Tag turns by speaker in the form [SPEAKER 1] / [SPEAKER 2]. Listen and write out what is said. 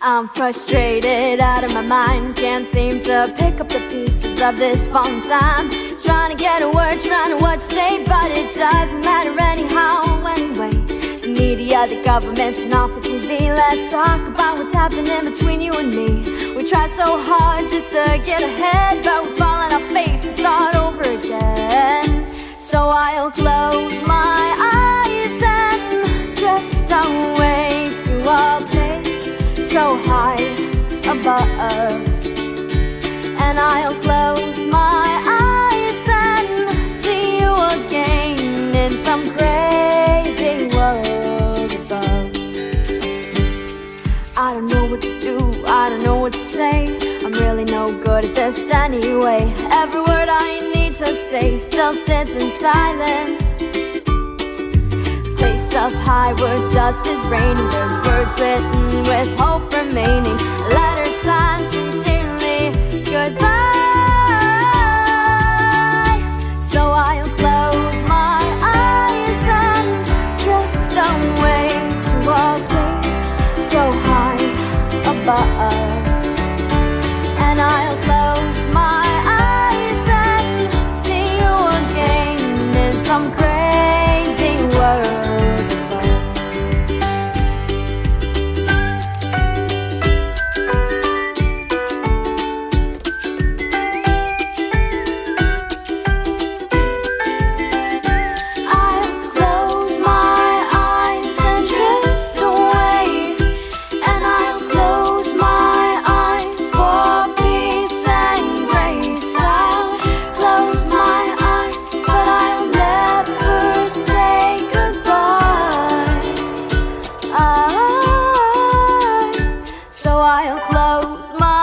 [SPEAKER 1] I'm frustrated, out of my mind. Can't seem to pick up the pieces of this phone time. Trying to get a word, trying to what you say, but it doesn't matter anyhow. Anyway, the media, the governments, and off the TV. Let's talk about what's happening between you and me. We try so hard just to get ahead, but we fall on our face and start over again. So I'll close my eyes and drift away to a place so high above. And I'll close my eyes and see you again in some crazy world above. I don't know what to do, I don't know what to say. I'm really no good at this anyway. Every word I need to say still sits in silence. Place up high where dust is raining. There's words written with hope remaining. Letters signed sincerely goodbye. So I'll close my eyes and drift away to a place so high above. And I'll close my eyes and see you again in some crazy world above. I'll close my eyes and drift away. And I'll close my eyes for peace and grace. I'll close my eyes, but I'll never say goodbye. So I'll close my